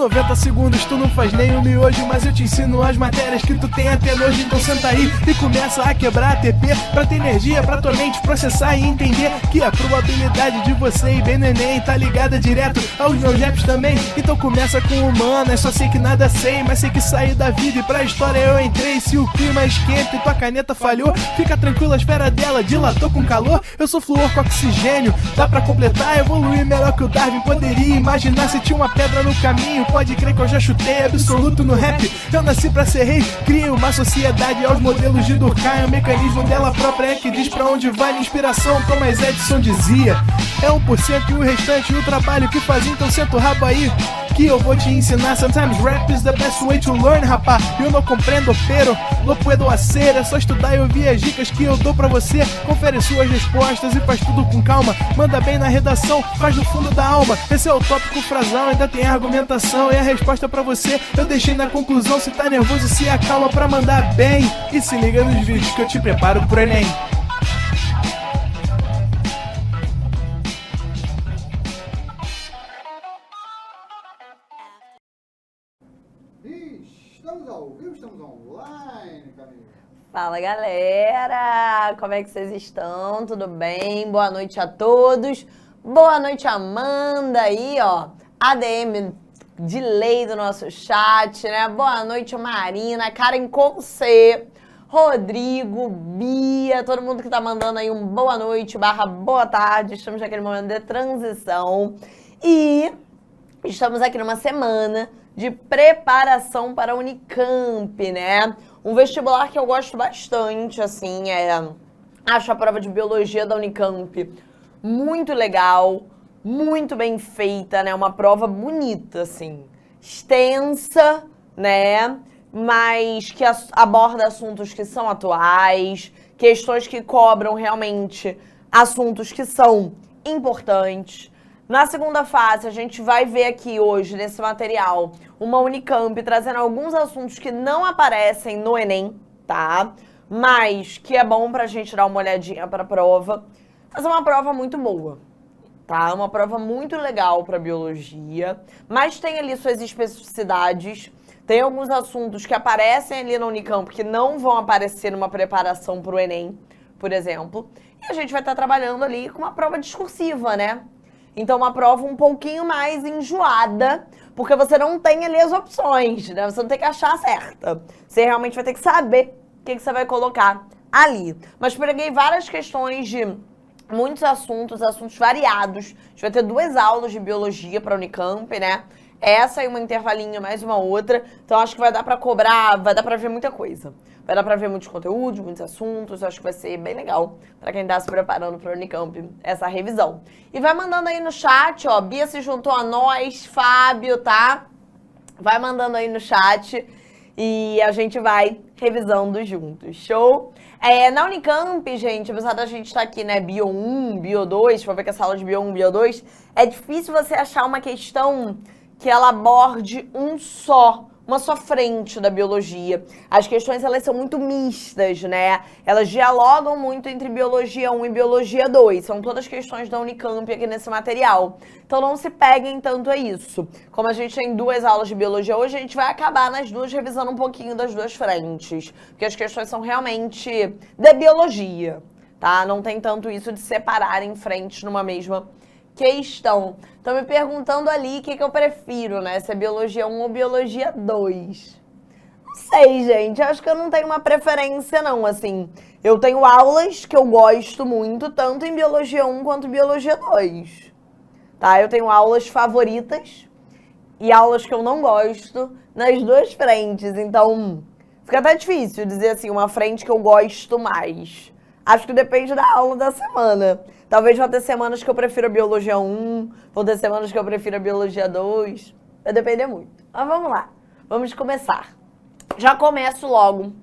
90 segundos tu não faz nem um miojo, mas eu te ensino as matérias que tu tem até nojo. Então senta aí e começa a quebrar a TP pra ter energia pra tua mente processar e entender que a probabilidade de você ir bem no Enem tá ligada direto aos meus raps também. Então começa com humanas, só sei que nada sei, mas sei que saí da vida e pra história eu entrei. Se o clima esquenta e tua caneta falhou, fica tranquilo, a esfera dela dilatou com calor. Eu sou flúor com oxigênio, dá pra completar, evoluir melhor que o Darwin poderia imaginar. Se tinha uma pedra no caminho, pode crer que eu já chutei absoluto no rap. Eu nasci pra ser rei, cria uma sociedade aos modelos de Durkheim. O mecanismo dela própria é que diz pra onde vai a inspiração. Thomas Edison dizia, é 1% e o restante o trabalho que faz. Então senta o rabo aí que eu vou te ensinar. Sometimes rap is the best way to learn, rapá. Eu não compreendo, pero não puedo hacer. É só estudar e ouvir as dicas que eu dou pra você. Confere suas respostas e faz tudo com calma. Manda bem na redação, faz do fundo da alma. Esse é o tópico frasal, ainda tem argumentação. E a resposta pra você eu deixei na conclusão. Se tá nervoso, se acalma pra mandar bem. E se liga nos vídeos que eu te preparo pro Enem. Estamos ao vivo, estamos online, Camila. Fala, galera! Como é que vocês estão? Tudo bem? Boa noite a todos. Boa noite, Amanda aí, ó. ADM de lei do nosso chat, né? Boa noite, Marina, Karen com C, Rodrigo, Bia, todo mundo que tá mandando aí um boa noite / boa tarde. Estamos naquele momento de transição e estamos aqui numa semana de preparação para a Unicamp, né? Um vestibular que eu gosto bastante, assim, acho a prova de biologia da Unicamp muito legal, muito bem feita, né? Uma prova bonita, assim, extensa, né? Mas que aborda assuntos que são atuais, questões que cobram realmente assuntos que são importantes. Na segunda fase, a gente vai ver aqui hoje, nesse material, uma Unicamp trazendo alguns assuntos que não aparecem no Enem, tá? Mas que é bom pra gente dar uma olhadinha pra prova. Mas é uma prova muito boa, tá? Uma prova muito legal pra biologia, mas tem ali suas especificidades. Tem alguns assuntos que aparecem ali na Unicamp que não vão aparecer numa preparação pro Enem, por exemplo. E a gente vai estar trabalhando ali com uma prova discursiva, né? Então, uma prova um pouquinho mais enjoada, porque você não tem ali as opções, né? Você não tem que achar a certa. Você realmente vai ter que saber o que você vai colocar ali. Mas peguei várias questões de muitos assuntos variados. A gente vai ter 2 aulas de biologia para a Unicamp, né? Essa e uma intervalinha, mais uma outra. Então, acho que vai dar para cobrar, vai dar para ver muita coisa. Vai dar para ver muitos conteúdos, muitos assuntos. Acho que vai ser bem legal para quem tá se preparando para a Unicamp, essa revisão. E vai mandando aí no chat, ó. Bia se juntou a nós, Fábio, tá? Vai mandando aí no chat e a gente vai revisando juntos. Show? Na Unicamp, gente, apesar da gente estar aqui, né, Bio 1, Bio 2, pra ver que essa aula de Bio 1, Bio 2, é difícil você achar uma questão que ela aborde uma só frente da biologia. As questões, elas são muito mistas, né? Elas dialogam muito entre biologia 1 e biologia 2. São todas questões da Unicamp aqui nesse material. Então não se peguem tanto a isso. Como a gente tem 2 aulas de biologia hoje, a gente vai acabar nas 2 revisando um pouquinho das 2 frentes. Porque as questões são realmente de biologia, tá? Não tem tanto isso de separar em frentes numa mesma questão. Estão me perguntando ali o que eu prefiro, né? Se é biologia 1 ou biologia 2. Não sei, gente. Acho que eu não tenho uma preferência, não. Assim, eu tenho aulas que eu gosto muito, tanto em biologia 1 quanto em biologia 2. Tá? Eu tenho aulas favoritas e aulas que eu não gosto nas 2 frentes. Então, fica até difícil dizer assim, uma frente que eu gosto mais. Acho que depende da aula da semana. Talvez vá ter semanas que eu prefiro a biologia 1, vão ter semanas que eu prefiro a biologia 2. Vai depender muito. Mas vamos lá. Vamos começar. Já começo logo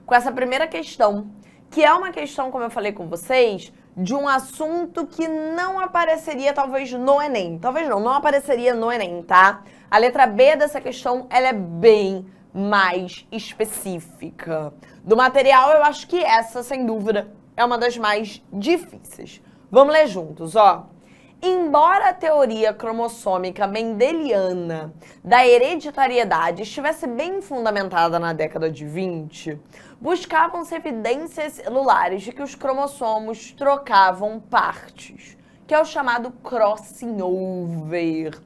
com essa primeira questão, que é uma questão, como eu falei com vocês, de um assunto que não apareceria talvez no Enem. Talvez não apareceria no Enem, tá? A letra B dessa questão, ela é bem mais específica. Do material, eu acho que essa, sem dúvida, é uma das mais difíceis. Vamos ler juntos, ó. Embora a teoria cromossômica mendeliana da hereditariedade estivesse bem fundamentada na década de 20, buscavam-se evidências celulares de que os cromossomos trocavam partes, que é o chamado crossing over.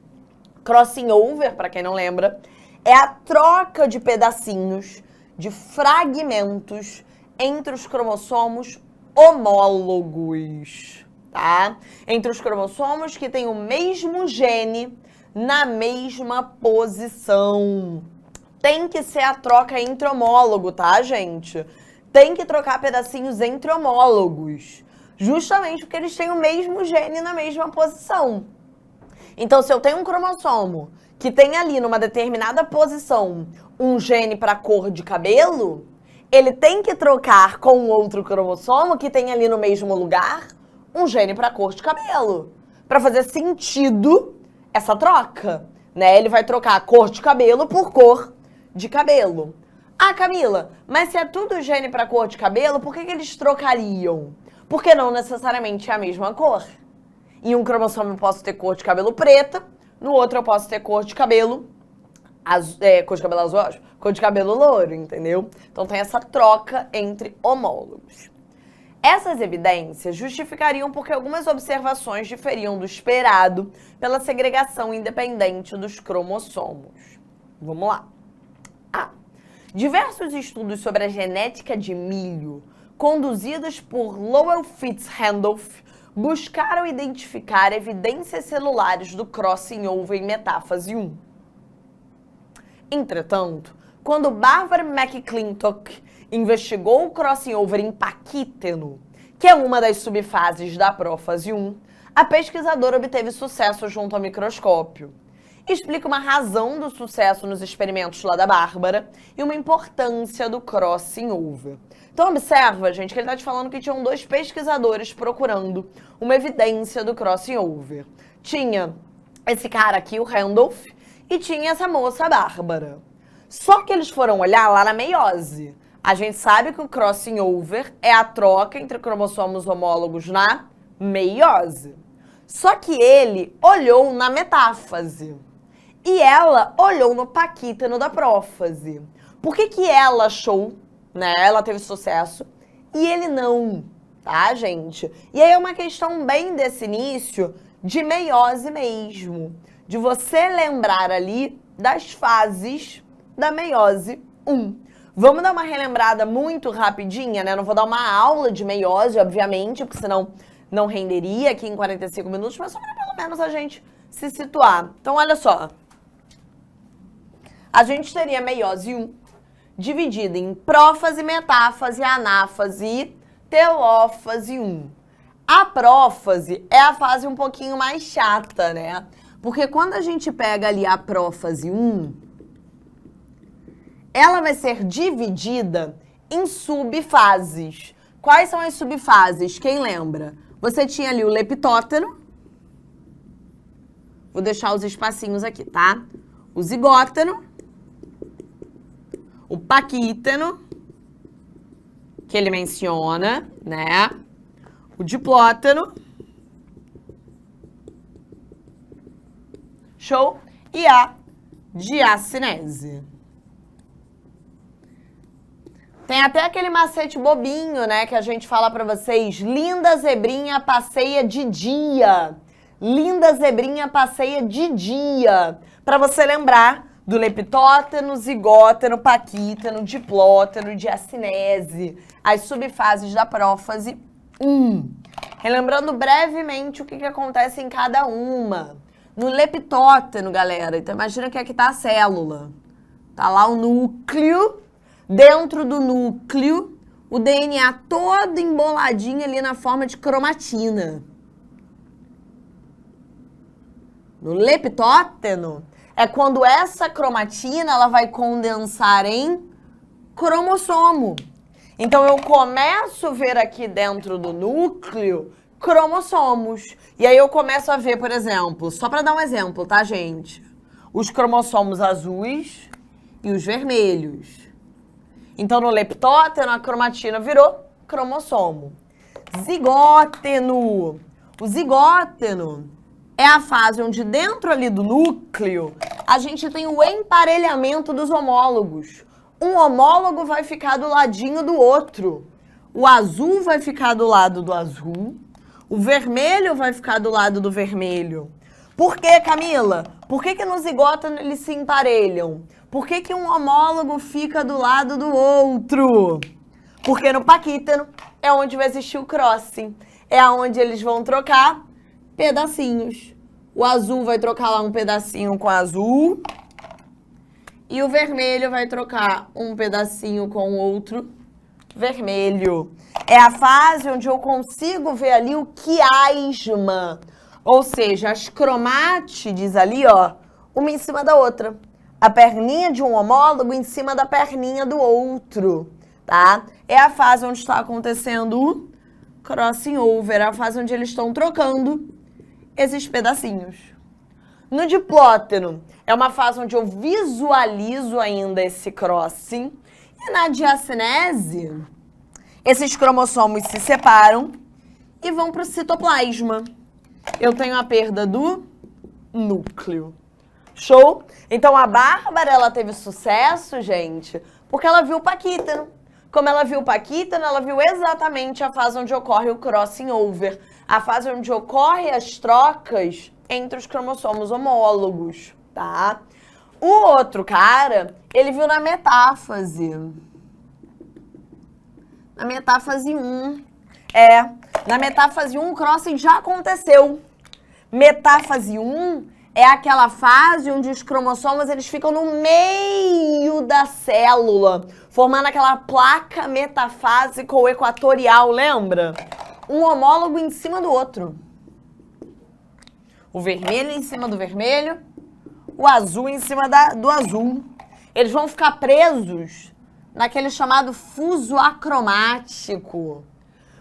Crossing over, para quem não lembra, é a troca de pedacinhos, de fragmentos entre os cromossomos homólogos. Tá? Entre os cromossomos que têm o mesmo gene na mesma posição. Tem que ser a troca entre homólogo, tá, gente? Tem que trocar pedacinhos entre homólogos. Justamente porque eles têm o mesmo gene na mesma posição. Então, se eu tenho um cromossomo que tem ali numa determinada posição um gene para cor de cabelo, ele tem que trocar com um outro cromossomo que tem ali no mesmo lugar um gene para cor de cabelo, para fazer sentido essa troca, né? Ele vai trocar a cor de cabelo por cor de cabelo. Ah, Camila, mas se é tudo gene para cor de cabelo, por que eles trocariam? Porque não necessariamente é a mesma cor. Em um cromossomo eu posso ter cor de cabelo preta, no outro eu posso ter cor de cabelo azul, cor de cabelo azul, cor de cabelo louro, entendeu? Então tem essa troca entre homólogos. Essas evidências justificariam porque algumas observações diferiam do esperado pela segregação independente dos cromossomos. Vamos lá. Diversos estudos sobre a genética de milho, conduzidos por Lowell Fitz-Randolph, buscaram identificar evidências celulares do crossing over em metáfase 1. Entretanto, quando Barbara McClintock investigou o crossing over em paquíteno, que é uma das subfases da prófase 1, a pesquisadora obteve sucesso junto ao microscópio. Explica uma razão do sucesso nos experimentos lá da Bárbara e uma importância do crossing over. Então observa, gente, que ele está te falando que tinham 2 pesquisadores procurando uma evidência do crossing over. Tinha esse cara aqui, o Randolph, e tinha essa moça, a Bárbara. Só que eles foram olhar lá na meiose. A gente sabe que o crossing over é a troca entre cromossomos homólogos na meiose. Só que ele olhou na metáfase. E ela olhou no paquíteno da prófase. Por que ela achou, né? Ela teve sucesso e ele não, tá, gente? E aí é uma questão bem desse início de meiose mesmo. De você lembrar ali das fases da meiose 1. Vamos dar uma relembrada muito rapidinha, né? Não vou dar uma aula de meiose, obviamente, porque senão não renderia aqui em 45 minutos, mas só para pelo menos a gente se situar. Então, olha só. A gente teria meiose 1 dividida em prófase, metáfase, anáfase e telófase 1. A prófase é a fase um pouquinho mais chata, né? Porque quando a gente pega ali a prófase 1, ela vai ser dividida em subfases. Quais são as subfases? Quem lembra? Você tinha ali o leptóteno. Vou deixar os espacinhos aqui, tá? O zigóteno. O paquíteno, que ele menciona, né? O diplóteno. Show? E a diacinese. Tem até aquele macete bobinho, né, que a gente fala pra vocês. Linda zebrinha passeia de dia. Linda zebrinha passeia de dia. Pra você lembrar do leptóteno, zigóteno, paquíteno, diplóteno e diacinese. As subfases da prófase 1. Relembrando brevemente o que acontece em cada uma. No leptóteno, galera, então imagina que aqui tá a célula. Tá lá o núcleo. Dentro do núcleo, o DNA todo emboladinho ali na forma de cromatina. No leptóteno, é quando essa cromatina ela vai condensar em cromossomo. Então, eu começo a ver aqui dentro do núcleo cromossomos. E aí eu começo a ver, por exemplo, só para dar um exemplo, tá, gente? Os cromossomos azuis e os vermelhos. Então, no leptóteno, a cromatina virou cromossomo. Zigóteno. O zigóteno é a fase onde dentro ali do núcleo a gente tem o emparelhamento dos homólogos. Um homólogo vai ficar do ladinho do outro. O azul vai ficar do lado do azul. O vermelho vai ficar do lado do vermelho. Por que, Camila? Por que no zigoto eles se emparelham? Por que um homólogo fica do lado do outro? Porque no paquítano é onde vai existir o crossing. É onde eles vão trocar pedacinhos. O azul vai trocar lá um pedacinho com azul. E o vermelho vai trocar um pedacinho com outro vermelho. É a fase onde eu consigo ver ali o quiasma. Ou seja, as cromátides ali, ó, uma em cima da outra. A perninha de um homólogo em cima da perninha do outro, tá? É a fase onde está acontecendo o crossing over, a fase onde eles estão trocando esses pedacinhos. No diplóteno, é uma fase onde eu visualizo ainda esse crossing. E na diacinese, esses cromossomos se separam e vão para o citoplasma. Eu tenho a perda do núcleo. Show? Então, a Bárbara, ela teve sucesso, gente, porque ela viu o paquítano. Como ela viu o paquítano, ela viu exatamente a fase onde ocorre o crossing over. A fase onde ocorre as trocas entre os cromossomos homólogos, tá? O outro cara, ele viu na metáfase. Na metáfase 1. Na metáfase 1 o crossing já aconteceu. Metáfase 1 é aquela fase onde os cromossomos eles ficam no meio da célula, formando aquela placa metafásica ou equatorial, lembra? Um homólogo em cima do outro. O vermelho em cima do vermelho, o azul em cima do azul. Eles vão ficar presos naquele chamado fuso acromático.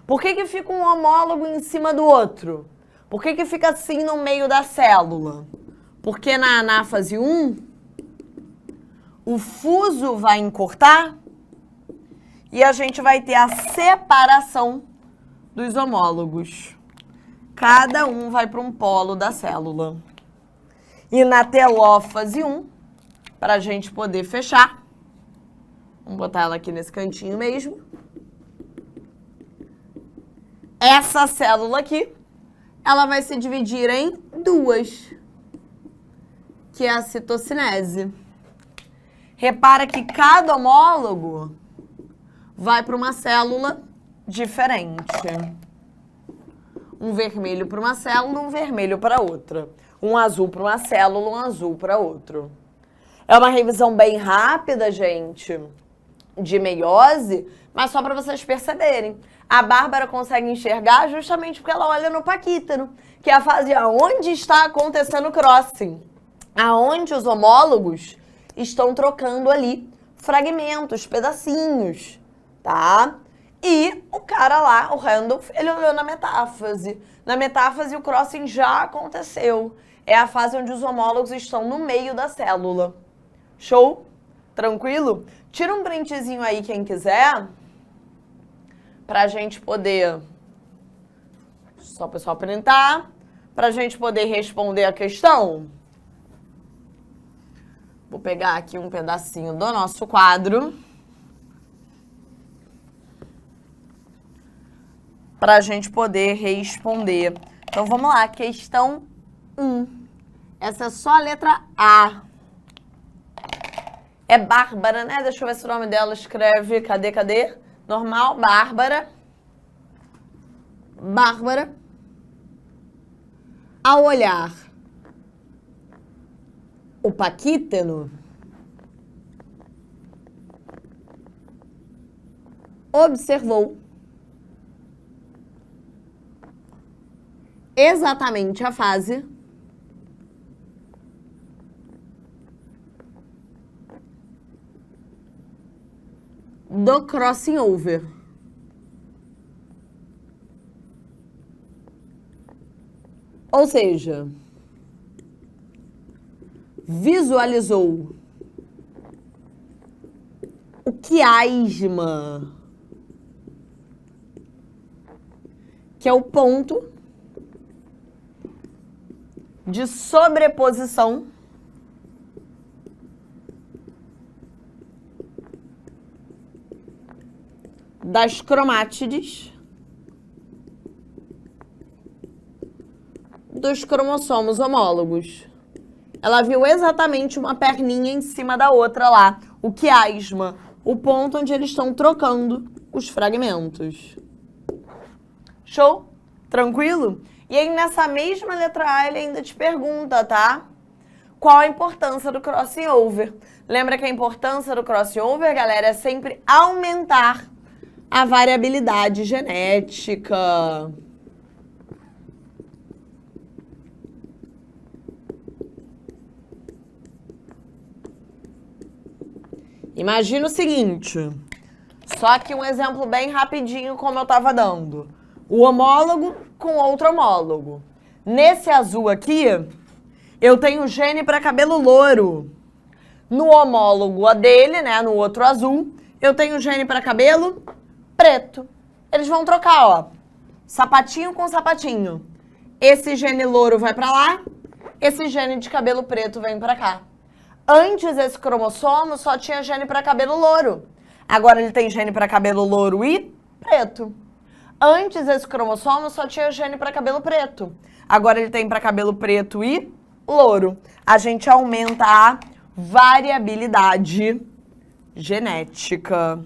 Por que fica um homólogo em cima do outro? Por que fica assim no meio da célula? Porque na anáfase 1, o fuso vai encurtar e a gente vai ter a separação dos homólogos. Cada um vai para um polo da célula. E na telófase 1, para a gente poder fechar, vamos botar ela aqui nesse cantinho mesmo. Essa célula aqui, ela vai se dividir em duas, que é a citocinese. Repara que cada homólogo vai para uma célula diferente. Um vermelho para uma célula, um vermelho para outra. Um azul para uma célula, um azul para outro. É uma revisão bem rápida, gente, de meiose, mas só para vocês perceberem. A Bárbara consegue enxergar justamente porque ela olha no paquítano, que é a fase onde está acontecendo o crossing, aonde os homólogos estão trocando ali fragmentos, pedacinhos, tá? E o cara lá, o Randolph, ele olhou na metáfase. Na metáfase, o crossing já aconteceu. É a fase onde os homólogos estão no meio da célula. Show? Tranquilo? Tira um printzinho aí, quem quiser, pra gente poder... Só o pessoal printar. Pra gente poder responder a questão. Vou pegar aqui um pedacinho do nosso quadro. Para a gente poder responder. Então, vamos lá. Questão 1. Essa é só a letra A. É Bárbara, né? Deixa eu ver se o nome dela escreve. Cadê? Normal. Bárbara. Bárbara. Ao olhar o paquítano, observou exatamente a fase do crossing over. Ou seja, visualizou o quiasma, que é o ponto de sobreposição das cromátides dos cromossomos homólogos. Ela viu exatamente uma perninha em cima da outra lá, o quiasma, o ponto onde eles estão trocando os fragmentos. Show? Tranquilo? E aí, nessa mesma letra A, ele ainda te pergunta, tá? Qual a importância do crossover? Lembra que a importância do crossover, galera, é sempre aumentar a variabilidade genética. Imagina o seguinte, só que um exemplo bem rapidinho como eu estava dando. O homólogo com outro homólogo. Nesse azul aqui, eu tenho gene para cabelo louro. No homólogo dele, né, no outro azul, eu tenho gene para cabelo preto. Eles vão trocar, ó, sapatinho com sapatinho. Esse gene louro vai para lá, esse gene de cabelo preto vem para cá. Antes, esse cromossomo só tinha gene para cabelo louro. Agora ele tem gene para cabelo louro e preto. Antes, esse cromossomo só tinha gene para cabelo preto. Agora ele tem para cabelo preto e louro. A gente aumenta a variabilidade genética.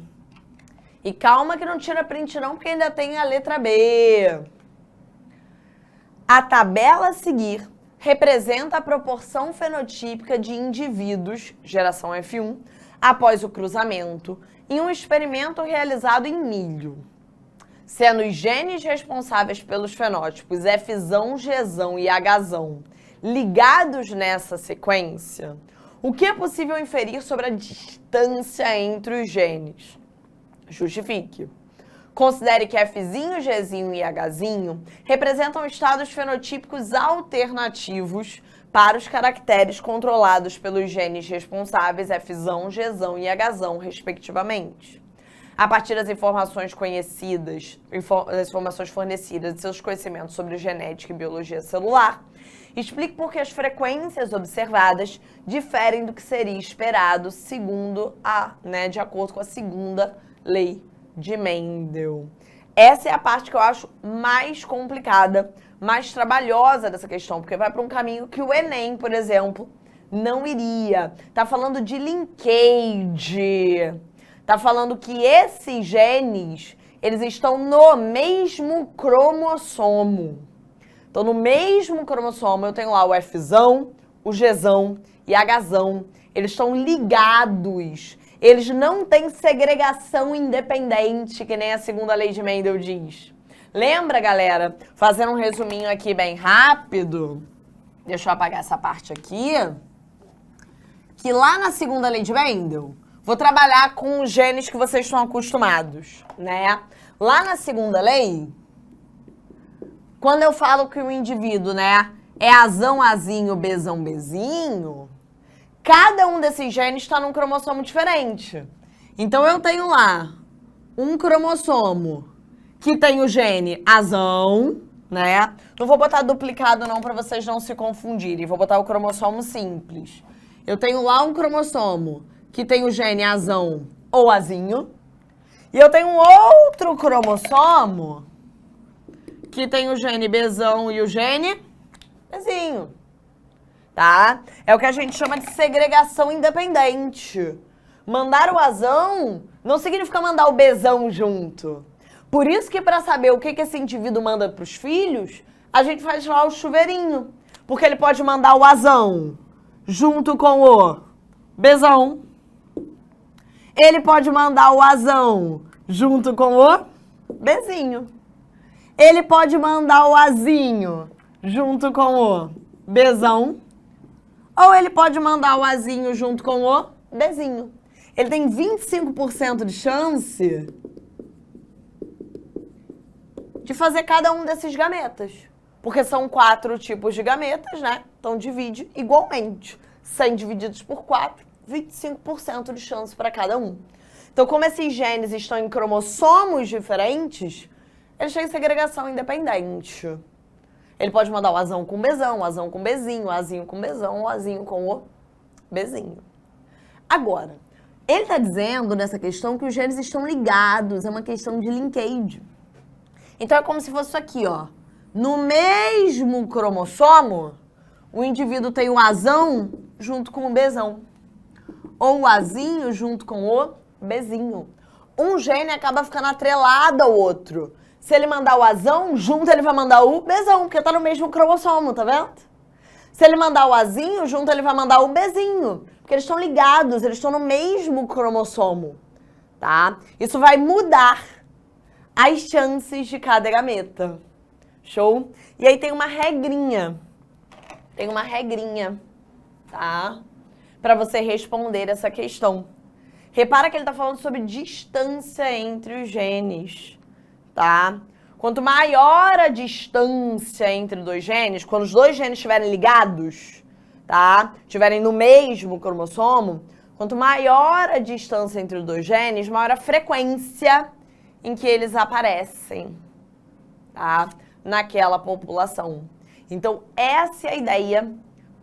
E calma que não tira print não, porque ainda tem a letra B. A tabela a seguir representa a proporção fenotípica de indivíduos, geração F1, após o cruzamento, em um experimento realizado em milho. Sendo os genes responsáveis pelos fenótipos Fzão, Gzão e Hzão ligados nessa sequência, o que é possível inferir sobre a distância entre os genes? Justifique. Considere que Fzinho, Gzinho e Hzinho representam estados fenotípicos alternativos para os caracteres controlados pelos genes responsáveis Fzão, Gzão e Hzão, respectivamente. A partir das informações conhecidas, das informações fornecidas e seus conhecimentos sobre genética e biologia celular, explique por que as frequências observadas diferem do que seria esperado de acordo com a segunda lei de Mendel. Essa é a parte que eu acho mais complicada, mais trabalhosa dessa questão, porque vai para um caminho que o Enem, por exemplo, não iria. Tá falando de linkage. Tá falando que esses genes, eles estão no mesmo cromossomo. Então, no mesmo cromossomo, eu tenho lá o Fzão, o Gzão e Hzão. Eles estão ligados. Eles não têm segregação independente, que nem a segunda lei de Mendel diz. Lembra, galera? Fazendo um resuminho aqui bem rápido. Deixa eu apagar essa parte aqui. Que lá na segunda lei de Mendel, vou trabalhar com os genes que vocês estão acostumados, né? Lá na segunda lei, quando eu falo que o indivíduo, né, é Azão, Azinho, Bezão, Bezinho, cada um desses genes está num cromossomo diferente. Então, eu tenho lá um cromossomo que tem o gene Azão, né? Não vou botar duplicado não para vocês não se confundirem. Vou botar o cromossomo simples. Eu tenho lá um cromossomo que tem o gene Azão ou Azinho. E eu tenho um outro cromossomo que tem o gene Bezão e o gene Bezinho. Tá? É o que a gente chama de segregação independente. Mandar o Azão não significa mandar o Bezão junto. Por isso que para saber o que esse indivíduo manda para os filhos, a gente faz lá o chuveirinho. Porque ele pode mandar o Azão junto com o Bezão. Ele pode mandar o Azão junto com o Bezinho. Ele pode mandar o Azinho junto com o Bezão. Ou ele pode mandar o Azinho junto com o Bezinho. Ele tem 25% de chance de fazer cada um desses gametas. Porque são 4 tipos de gametas, né? Então divide igualmente. 100 divididos por 4, 25% de chance para cada um. Então, como esses genes estão em cromossomos diferentes, eles têm segregação independente. Ele pode mandar o Azão com Bzão, o Azão com Bzinho, o Azinho com Bzão, o Azinho com o Bzinho. Agora, ele está dizendo nessa questão que os genes estão ligados, é uma questão de linkage. Então é como se fosse isso aqui, ó. No mesmo cromossomo, o indivíduo tem o Azão junto com o Bzão. Ou o Azinho junto com o Bzinho. Um gene acaba ficando atrelado ao outro. Se ele mandar o Azão, junto ele vai mandar o Bzão, porque tá no mesmo cromossomo, tá vendo? Se ele mandar o Azinho, junto ele vai mandar o Bzinho. Porque eles estão ligados, eles estão no mesmo cromossomo, tá? Isso vai mudar as chances de cada gameta. Show? E aí tem uma regrinha. Tá? Para você responder essa questão. Repara que ele está falando sobre distância entre os genes, tá? Quanto maior a distância entre dois genes, quando os dois genes estiverem ligados, tá? Estiverem no mesmo cromossomo, quanto maior a distância entre os dois genes, maior a frequência em que eles aparecem, tá? Naquela população. Então, essa é a ideia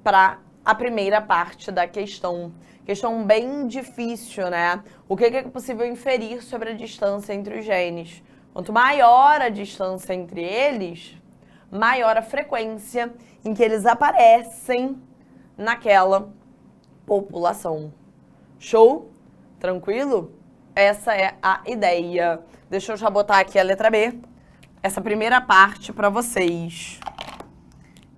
para a primeira parte da questão. Questão bem difícil, né? O que é possível inferir sobre a distância entre os genes? Quanto maior a distância entre eles, maior a frequência em que eles aparecem naquela população. Show? Tranquilo? Essa é a ideia. Deixa eu já botar aqui a letra B. Essa primeira parte para vocês.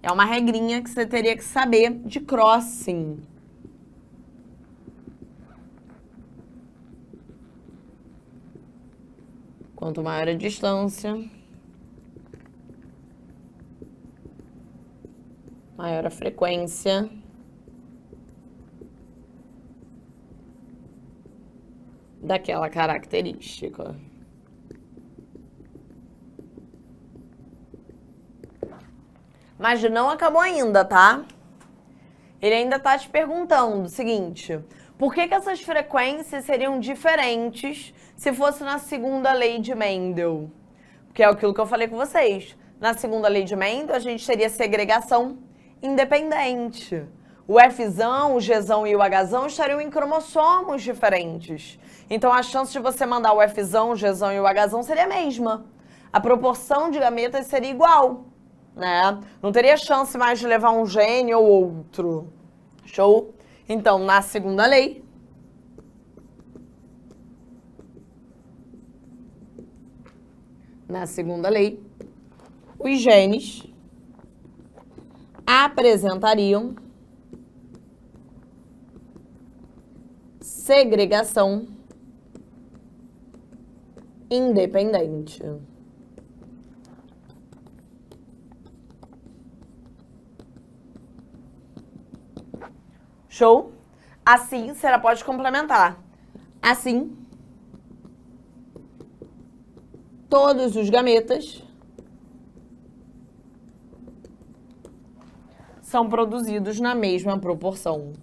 É uma regrinha que você teria que saber de crossing. Quanto maior a distância, maior a frequência daquela característica. Mas não acabou ainda, tá? Ele ainda tá te perguntando o seguinte: por que essas frequências seriam diferentes se fosse na segunda lei de Mendel? Porque é aquilo que eu falei com vocês. Na segunda lei de Mendel, a gente teria segregação independente. O Fzão, o Gzão e o Hzão estariam em cromossomos diferentes. Então, a chance de você mandar o Fzão, o Gzão e o Hzão seria a mesma. A proporção de gametas seria igual, né? Não teria chance mais de levar um gene ou outro. Show? Então, na segunda lei, os genes apresentariam segregação independente. Show? Assim, você pode complementar. Assim, todos os gametas são produzidos na mesma proporção.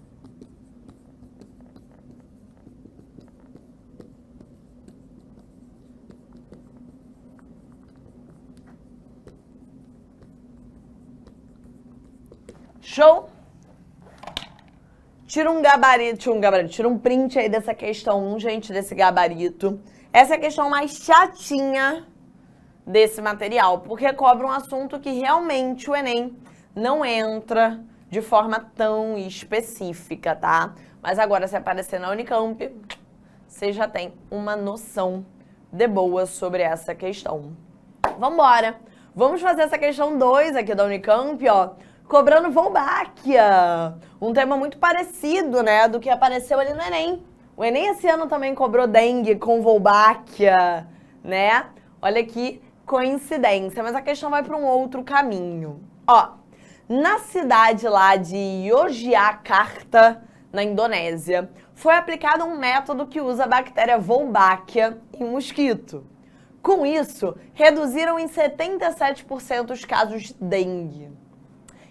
Show? Tira um print aí dessa questão 1, gente, desse gabarito. Essa é a questão mais chatinha desse material, porque cobre um assunto que realmente o Enem não entra de forma tão específica, tá? Mas agora, se aparecer na Unicamp, você já tem uma noção de boa sobre essa questão. Vambora! Vamos fazer essa questão 2 aqui da Unicamp, ó. Cobrando Wolbachia, um tema muito parecido, né, do que apareceu ali no Enem. O Enem esse ano também cobrou dengue com Wolbachia, né? Olha que coincidência, mas a questão vai para um outro caminho. Ó, na cidade lá de Yogyakarta, na Indonésia, foi aplicado um método que usa a bactéria Wolbachia em mosquito. Com isso, reduziram em 77% os casos de dengue.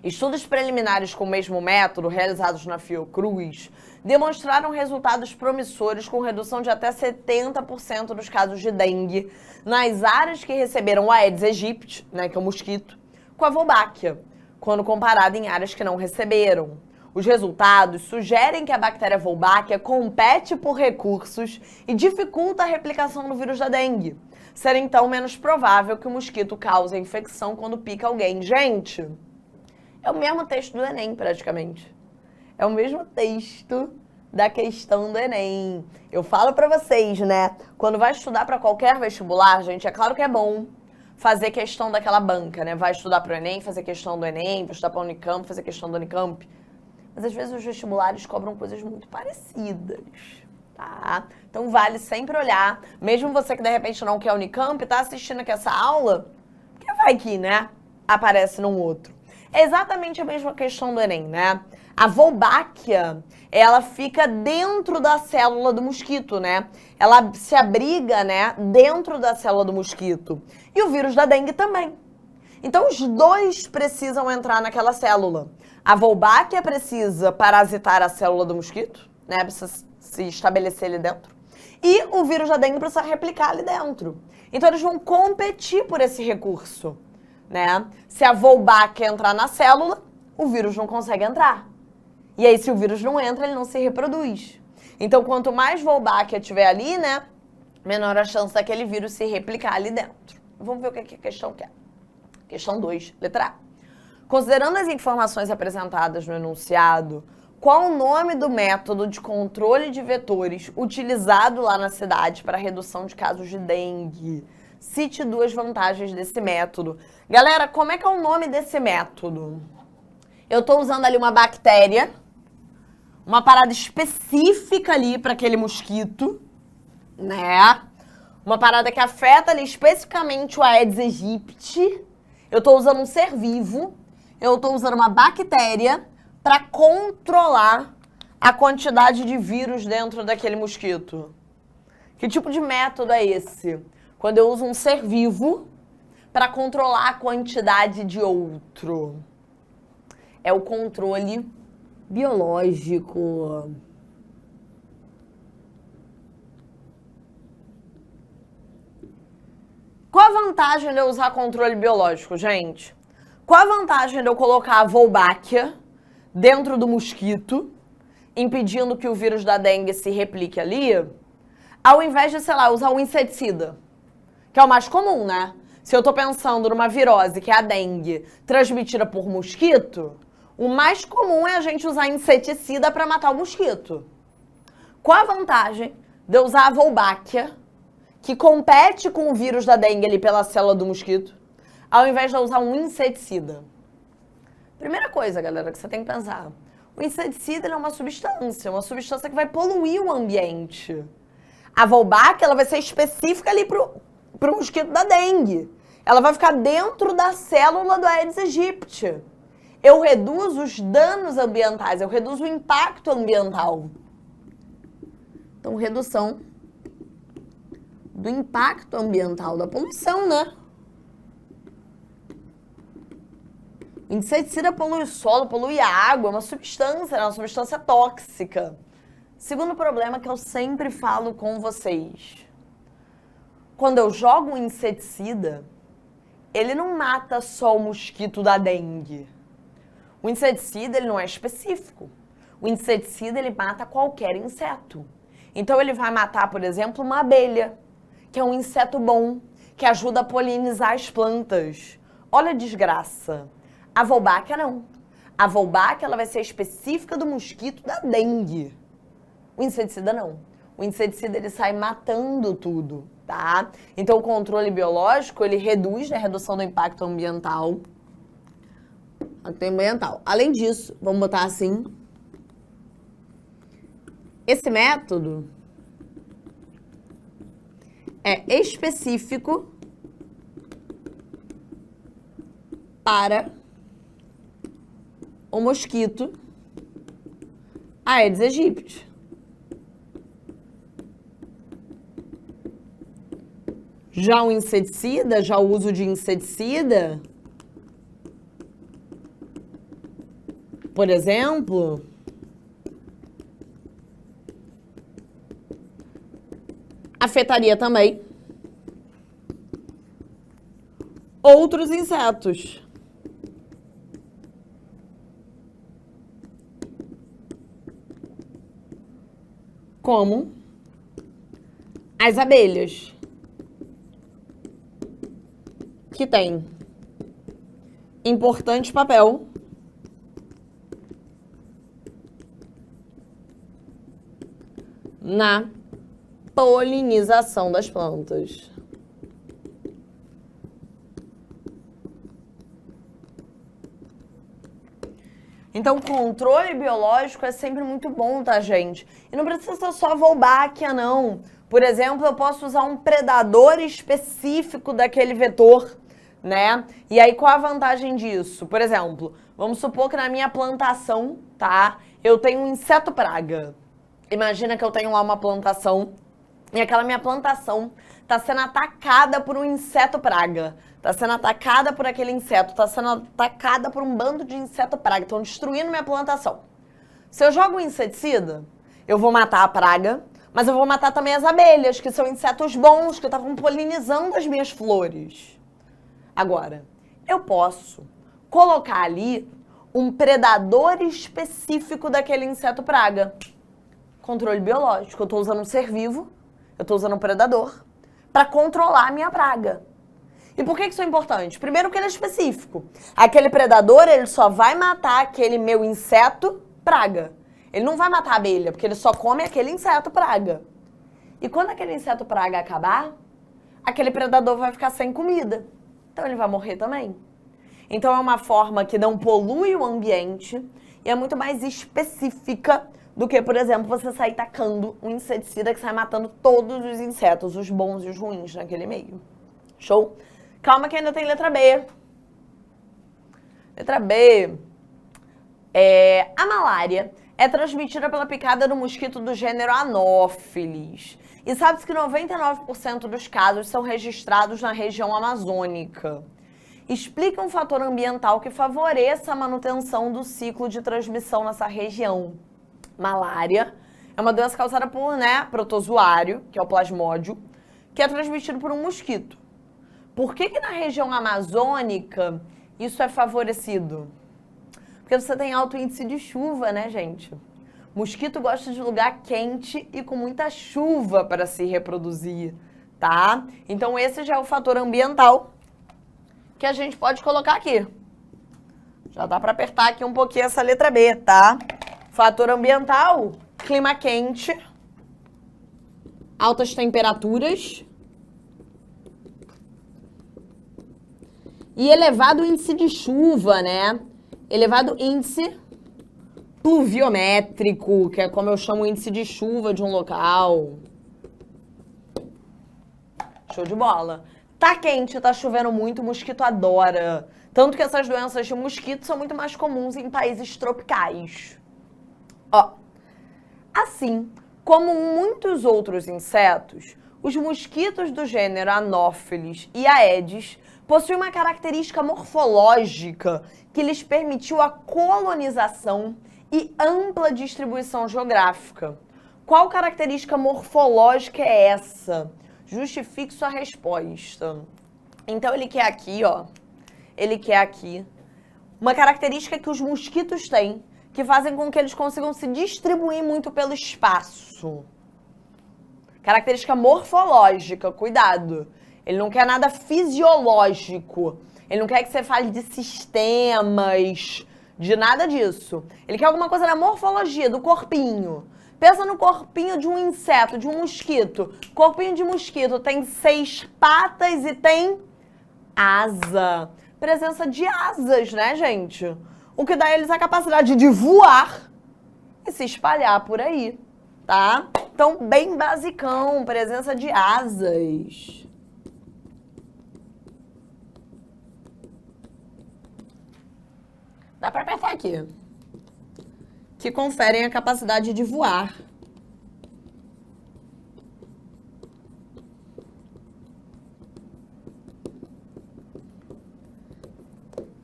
Estudos preliminares com o mesmo método, realizados na Fiocruz, demonstraram resultados promissores com redução de até 70% dos casos de dengue nas áreas que receberam o Aedes aegypti, né, que é o mosquito, com a Wolbachia, quando comparado em áreas que não receberam. Os resultados sugerem que a bactéria Wolbachia compete por recursos e dificulta a replicação do vírus da dengue, sendo então menos provável que o mosquito cause a infecção quando pica alguém. Gente, é o mesmo texto do Enem, praticamente. É o mesmo texto da questão do Enem. Eu falo pra vocês, né? Quando vai estudar pra qualquer vestibular, gente, é claro que é bom fazer questão daquela banca, né? Vai estudar pro Enem, fazer questão do Enem, vai estudar pra Unicamp, fazer questão do Unicamp. Mas às vezes os vestibulares cobram coisas muito parecidas, tá? Então vale sempre olhar, mesmo você que de repente não quer Unicamp, tá assistindo aqui essa aula, porque vai que, né, aparece num outro. É exatamente a mesma questão do Enem, né? A Wolbachia, ela fica dentro da célula do mosquito, né? Ela se abriga, né, dentro da célula do mosquito. E o vírus da dengue também. Então os dois precisam entrar naquela célula. A Wolbachia precisa parasitar a célula do mosquito, né? Precisa se estabelecer ali dentro. E o vírus da dengue precisa replicar ali dentro. Então eles vão competir por esse recurso, né? Se a Wolbachia entrar na célula, o vírus não consegue entrar. E aí, se o vírus não entra, ele não se reproduz. Então, quanto mais Wolbachia tiver ali, né, menor a chance daquele vírus se replicar ali dentro. Vamos ver o que a questão quer. Questão 2, letra A. Considerando as informações apresentadas no enunciado, qual o nome do método de controle de vetores utilizado lá na cidade para a redução de casos de dengue? Cite 2 vantagens desse método. Galera, como é que é o nome desse método? Eu estou usando ali uma bactéria, uma parada específica ali para aquele mosquito, né? Uma parada que afeta ali especificamente o Aedes aegypti. Eu estou usando um ser vivo, eu estou usando uma bactéria para controlar a quantidade de vírus dentro daquele mosquito. Que tipo de método é esse? Quando eu uso um ser vivo para controlar a quantidade de outro. É o controle biológico. Qual a vantagem de eu usar controle biológico, gente? Qual a vantagem de eu colocar a Wolbachia dentro do mosquito, impedindo que o vírus da dengue se replique ali, ao invés de, sei lá, usar um inseticida, que é o mais comum, né? Se eu tô pensando numa virose, que é a dengue, transmitida por mosquito, o mais comum é a gente usar inseticida para matar o mosquito. Qual a vantagem de eu usar a Wolbachia, que compete com o vírus da dengue ali pela célula do mosquito, ao invés de eu usar um inseticida? Primeira coisa, galera, que você tem que pensar. O inseticida ele é uma substância que vai poluir o ambiente. A Wolbachia, ela vai ser específica ali pro mosquito da dengue. Ela vai ficar dentro da célula do Aedes aegypti. Eu reduzo os danos ambientais, eu reduzo o impacto ambiental. Então, redução do impacto ambiental, da poluição, né? O inseticida polui o solo, polui a água, é uma substância tóxica. Segundo problema que eu sempre falo com vocês. Quando eu jogo um inseticida, ele não mata só o mosquito da dengue. O inseticida, ele não é específico. O inseticida, ele mata qualquer inseto. Então, ele vai matar, por exemplo, uma abelha, que é um inseto bom, que ajuda a polinizar as plantas. Olha a desgraça. A Wolbachia não. A Wolbachia, ela vai ser específica do mosquito da dengue. O inseticida não. O inseticida, ele sai matando tudo, tá? Então, o controle biológico, ele reduz a redução do impacto ambiental. Além disso, vamos botar assim. Esse método é específico para o mosquito Aedes aegypti. Já o inseticida, já o uso de inseticida, por exemplo, afetaria também outros insetos. como as abelhas, que têm importante papel na polinização das plantas. Então, controle biológico é sempre muito bom, tá, gente? E não precisa ser só Wolbachia, não. Por exemplo, eu posso usar um predador específico daquele vetor, né? E aí, qual a vantagem disso? Por exemplo, vamos supor que na minha plantação, tá? Eu tenho um inseto praga. Imagina que eu tenho lá uma plantação e aquela minha plantação está sendo atacada por um inseto praga. Está sendo atacada por aquele inseto, está sendo atacada por um bando de inseto praga. Estão destruindo minha plantação. Se eu jogo um inseticida, eu vou matar a praga, mas eu vou matar também as abelhas, que são insetos bons, que estavam polinizando as minhas flores. Agora, eu posso colocar ali um predador específico daquele inseto praga. Controle biológico. Eu estou usando um ser vivo, eu estou usando um predador para controlar a minha praga. E por que isso é importante? Primeiro que ele é específico. Aquele predador, ele só vai matar aquele meu inseto praga. Ele não vai matar a abelha, porque ele só come aquele inseto praga. E quando aquele inseto praga acabar, aquele predador vai ficar sem comida. Então ele vai morrer também. Então é uma forma que não polui o ambiente e é muito mais específica do que, por exemplo, você sair tacando um inseticida que sai matando todos os insetos, os bons e os ruins naquele meio. Show? Calma que ainda tem letra B. Letra B. A malária é transmitida pela picada do mosquito do gênero Anopheles. E sabe-se que 99% dos casos são registrados na região amazônica. Explica um fator ambiental que favoreça a manutenção do ciclo de transmissão nessa região. Malária é uma doença causada por, protozoário, que é o plasmódio, que é transmitido por um mosquito. Por que na região amazônica isso é favorecido? Porque você tem alto índice de chuva, né, gente? Mosquito gosta de lugar quente e com muita chuva para se reproduzir, tá? Então esse já é o fator ambiental que a gente pode colocar aqui. Já dá para apertar aqui um pouquinho essa letra B, tá? Fator ambiental, clima quente, altas temperaturas e elevado índice de chuva, né? Elevado índice pluviométrico, que é como eu chamo o índice de chuva de um local. Show de bola. Tá quente, tá chovendo muito, o mosquito adora. Tanto que essas doenças de mosquito são muito mais comuns em países tropicais. Ó, assim como muitos outros insetos, os mosquitos do gênero Anopheles e Aedes possuem uma característica morfológica que lhes permitiu a colonização e ampla distribuição geográfica. Qual característica morfológica é essa? Justifique sua resposta. Então ele quer aqui, ó, ele quer aqui uma característica que os mosquitos têm, que fazem com que eles consigam se distribuir muito pelo espaço. Característica morfológica, cuidado. Ele não quer nada fisiológico. Ele não quer que você fale de sistemas, de nada disso. Ele quer alguma coisa da morfologia, do corpinho. Pensa no corpinho de um inseto, de um mosquito. Corpinho de mosquito tem 6 patas e tem asa. Presença de asas, né, gente? O que dá a eles a capacidade de voar e se espalhar por aí, tá? Então, bem basicão, presença de asas. Dá pra apertar aqui. Que conferem a capacidade de voar.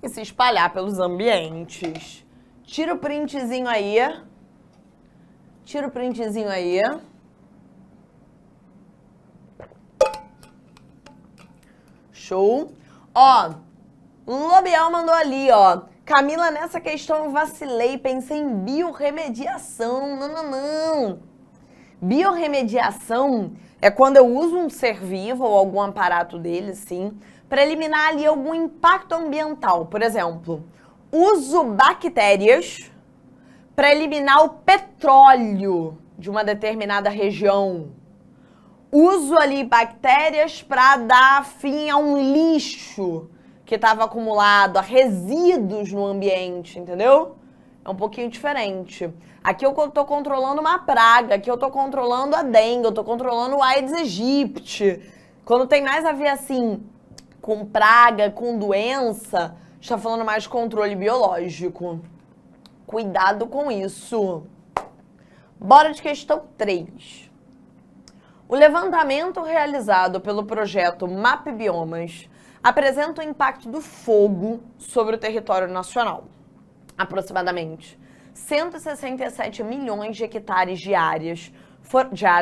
E se espalhar pelos ambientes. Tira o printzinho aí. Tira o printzinho aí. Show. Ó, Lobiel mandou ali, ó. Camila, nessa questão eu vacilei, pensei em biorremediação. Não. Biorremediação é quando eu uso um ser vivo ou algum aparato dele, sim, para eliminar ali algum impacto ambiental. Por exemplo, uso bactérias para eliminar o petróleo de uma determinada região. Uso ali bactérias para dar fim a um lixo que estava acumulado, a resíduos no ambiente, entendeu? É um pouquinho diferente. Aqui eu estou controlando uma praga, aqui eu estou controlando a dengue, eu estou controlando o Aedes aegypti. Quando tem mais a ver assim, com praga, com doença, está falando mais de controle biológico. Cuidado com isso. Bora de questão 3. O levantamento realizado pelo projeto MAP Biomas apresenta o impacto do fogo sobre o território nacional. Aproximadamente 167 milhões de hectares de área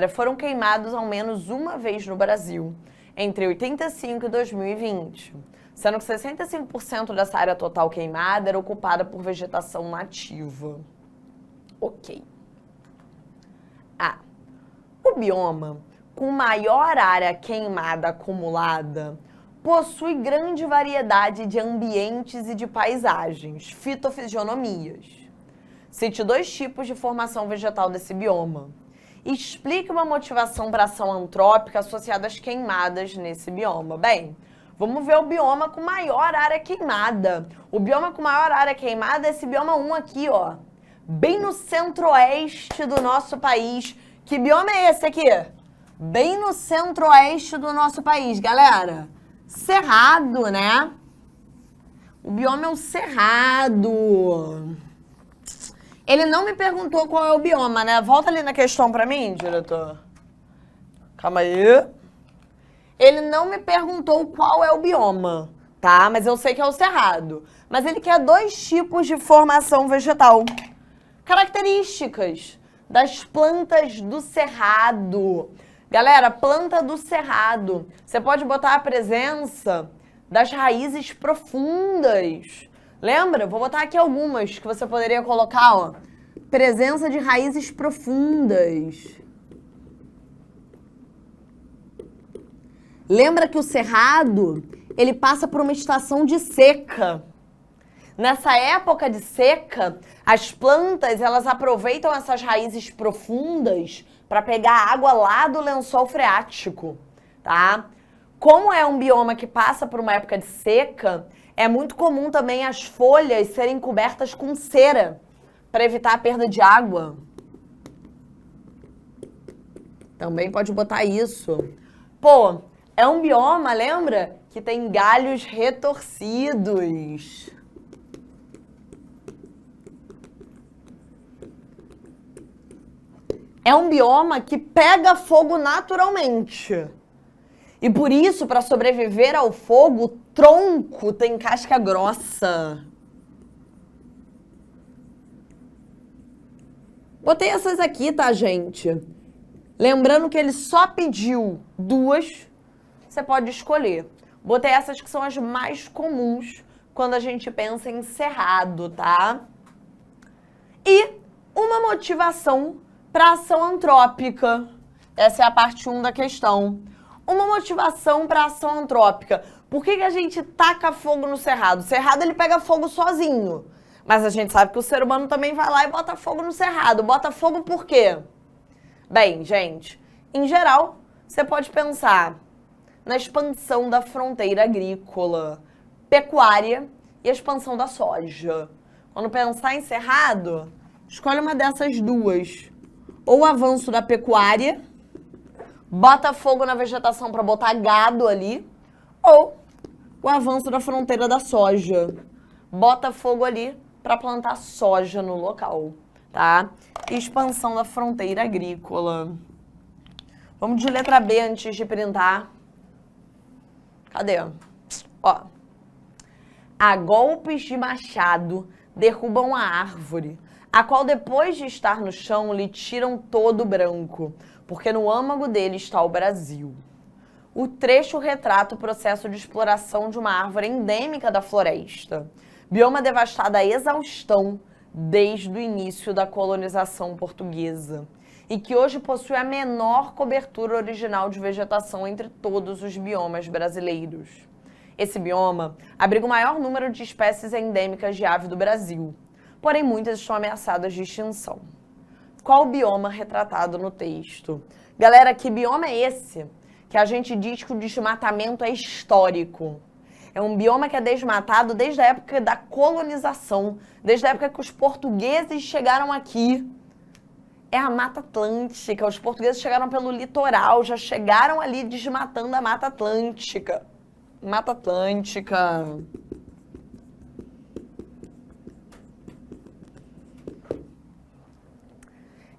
foram queimados ao menos uma vez no Brasil, entre 85 e 2020, sendo que 65% dessa área total queimada era ocupada por vegetação nativa. Ok. O bioma com maior área queimada acumulada possui grande variedade de ambientes e de paisagens, fitofisionomias. Cite 2 tipos de formação vegetal desse bioma. Explique uma motivação para ação antrópica associada às queimadas nesse bioma. Bem, vamos ver o bioma com maior área queimada. O bioma com maior área queimada é esse bioma 1 aqui, ó. Bem no centro-oeste do nosso país. Que bioma é esse aqui? Bem no centro-oeste do nosso país, galera. Cerrado, né? O bioma é o cerrado. Ele não me perguntou qual é o bioma, né? Volta ali na questão pra mim, diretor. Calma aí. Ele não me perguntou qual é o bioma, tá? Mas eu sei que é o cerrado. Mas ele quer 2 tipos de formação vegetal. Características das plantas do cerrado. Galera, planta do cerrado. Você pode botar a presença das raízes profundas. Lembra? Vou botar aqui algumas que você poderia colocar, ó. Presença de raízes profundas. Lembra que o cerrado, ele passa por uma estação de seca. Nessa época de seca, as plantas, elas aproveitam essas raízes profundas para pegar água lá do lençol freático, tá? Como é um bioma que passa por uma época de seca, é muito comum também as folhas serem cobertas com cera para evitar a perda de água. Também pode botar isso. Pô, é um bioma, lembra? Que tem galhos retorcidos. É um bioma que pega fogo naturalmente. E por isso, para sobreviver ao fogo, o tronco tem casca grossa. Botei essas aqui, tá, gente? Lembrando que ele só pediu 2, você pode escolher. Botei essas que são as mais comuns quando a gente pensa em cerrado, tá? E uma motivação para ação antrópica. Essa é a parte 1 da questão. Uma motivação para ação antrópica. Por que a gente taca fogo no cerrado? O cerrado, ele pega fogo sozinho. Mas a gente sabe que o ser humano também vai lá e bota fogo no cerrado. Bota fogo por quê? Bem, gente, em geral, você pode pensar na expansão da fronteira agrícola, pecuária e a expansão da soja. Quando pensar em cerrado, escolhe uma dessas 2. Ou o avanço da pecuária, bota fogo na vegetação para botar gado ali, ou o avanço da fronteira da soja, bota fogo ali para plantar soja no local, tá? Expansão da fronteira agrícola. Vamos de letra B antes de printar. Cadê? Ó. A golpes de machado derrubam a árvore, a qual depois de estar no chão lhe tiram todo o branco, porque no âmago dele está o Brasil. O trecho retrata o processo de exploração de uma árvore endêmica da floresta, bioma devastado à exaustão desde o início da colonização portuguesa, e que hoje possui a menor cobertura original de vegetação entre todos os biomas brasileiros. Esse bioma abriga o maior número de espécies endêmicas de ave do Brasil, porém muitas estão ameaçadas de extinção. Qual o bioma retratado no texto? Galera, que bioma é esse? Que a gente diz que o desmatamento é histórico. É um bioma que é desmatado desde a época da colonização, desde a época que os portugueses chegaram aqui. É a Mata Atlântica. Os portugueses chegaram pelo litoral, já chegaram ali desmatando a Mata Atlântica. Mata Atlântica.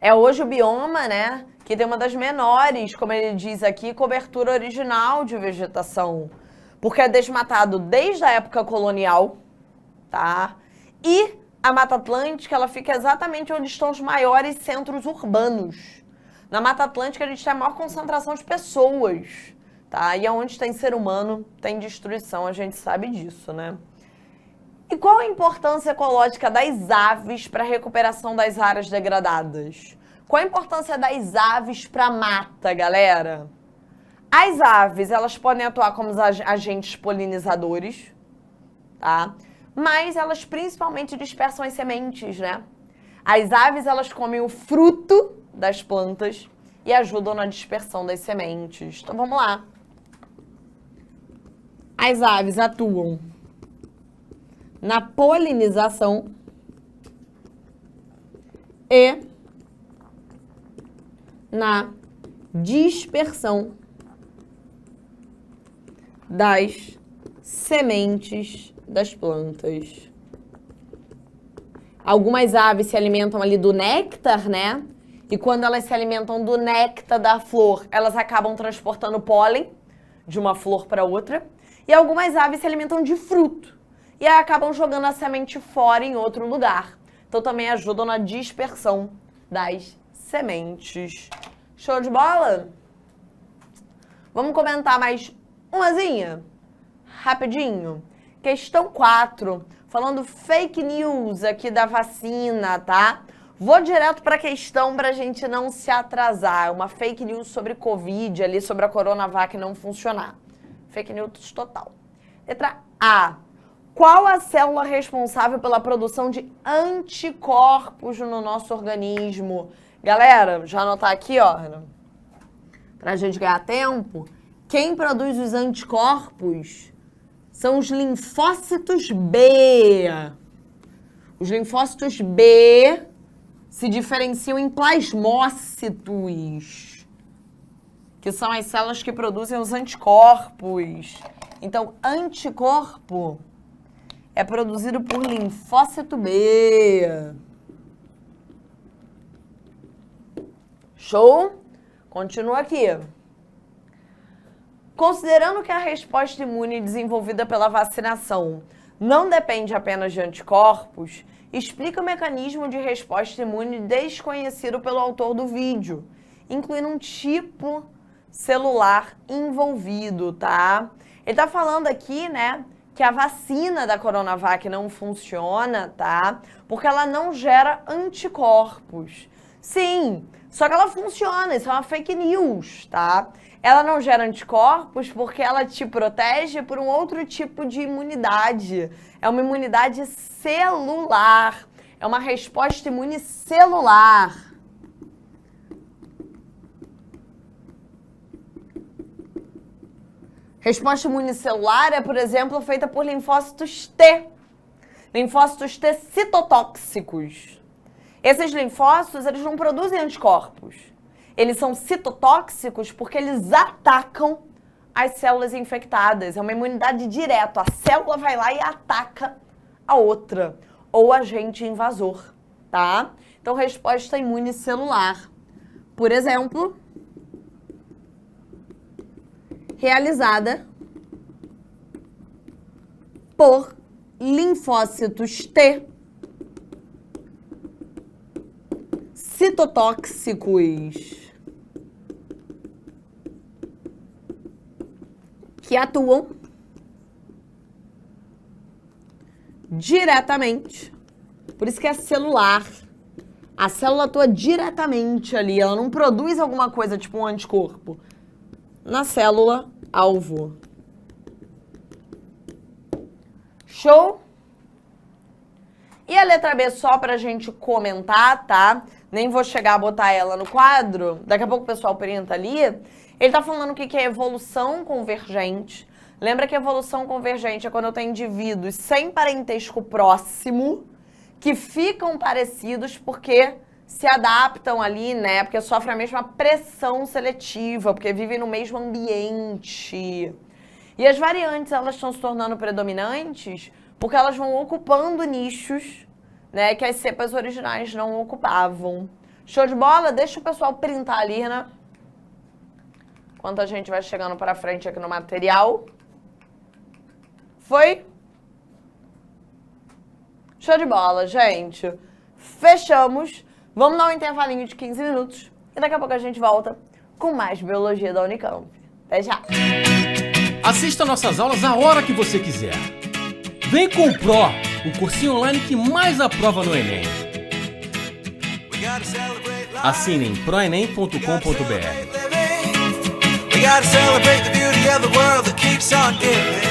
É hoje o bioma, né, que tem uma das menores, como ele diz aqui, cobertura original de vegetação. Porque é desmatado desde a época colonial, tá? E a Mata Atlântica, ela fica exatamente onde estão os maiores centros urbanos. Na Mata Atlântica, a gente tem a maior concentração de pessoas, tá? E onde tem ser humano, tem destruição, a gente sabe disso, né? E qual a importância ecológica das aves para a recuperação das áreas degradadas? Qual a importância das aves para a mata, galera? As aves, elas podem atuar como agentes polinizadores, tá? Mas elas principalmente dispersam as sementes, né? As aves, elas comem o fruto das plantas e ajudam na dispersão das sementes. Então, vamos lá. As aves atuam na polinização e na dispersão das sementes das plantas. Algumas aves se alimentam ali do néctar, né? E quando elas se alimentam do néctar da flor, elas acabam transportando pólen de uma flor para outra. E algumas aves se alimentam de fruto e aí acabam jogando a semente fora em outro lugar. Então também ajudam na dispersão das sementes. Show de bola? Vamos comentar mais umazinha? Rapidinho. Questão 4, falando fake news aqui da vacina, tá? Vou direto para a questão para a gente não se atrasar. Uma fake news sobre Covid, ali sobre a Coronavac não funcionar. Fake news total. Letra A. Qual a célula responsável pela produção de anticorpos no nosso organismo? Galera, já anotar aqui, ó, pra gente ganhar tempo. Quem produz os anticorpos são os linfócitos B. Os linfócitos B se diferenciam em plasmócitos, que são as células que produzem os anticorpos. Então, anticorpo é produzido por linfócito B. Show? Continua aqui. Considerando que a resposta imune desenvolvida pela vacinação não depende apenas de anticorpos, explica o mecanismo de resposta imune desconhecido pelo autor do vídeo, incluindo um tipo celular envolvido, tá? Ele tá falando aqui, né, que a vacina da Coronavac não funciona, tá? Porque ela não gera anticorpos. Sim, só que ela funciona, isso é uma fake news, tá? Ela não gera anticorpos porque ela te protege por um outro tipo de imunidade. É uma imunidade celular. É uma resposta imune celular. Resposta imune celular é, por exemplo, feita por linfócitos T. Linfócitos T citotóxicos. Esses linfócitos, eles não produzem anticorpos. Eles são citotóxicos porque eles atacam as células infectadas. É uma imunidade direta. A célula vai lá e ataca a outra. Ou agente invasor, tá? Então, resposta imune celular. Por exemplo, realizada por linfócitos T citotóxicos que atuam diretamente, por isso que é celular, A célula atua diretamente ali, ela não produz alguma coisa, tipo um anticorpo, na célula alvo. Show? E a letra B, só pra gente comentar, tá? Nem vou chegar a botar ela no quadro, daqui a pouco o pessoal printa ali. Ele tá falando o que é evolução convergente. Lembra que evolução convergente é quando eu tenho indivíduos sem parentesco próximo, que ficam parecidos porque se adaptam ali, né? Porque sofrem a mesma pressão seletiva, porque vivem no mesmo ambiente. E as variantes, elas estão se tornando predominantes porque elas vão ocupando nichos, né, que as cepas originais não ocupavam. Show de bola? Deixa o pessoal printar ali, né? Enquanto a gente vai chegando para frente aqui no material. Foi? Show de bola, gente. Fechamos. Vamos dar um intervalinho de 15 minutos e daqui a pouco a gente volta com mais Biologia da Unicamp. Até já! Assista nossas aulas a hora que você quiser. Vem com o Pro, o cursinho online que mais aprova no Enem. Assine em proenem.com.br. We gotta celebrate the beauty of the world that keeps on giving.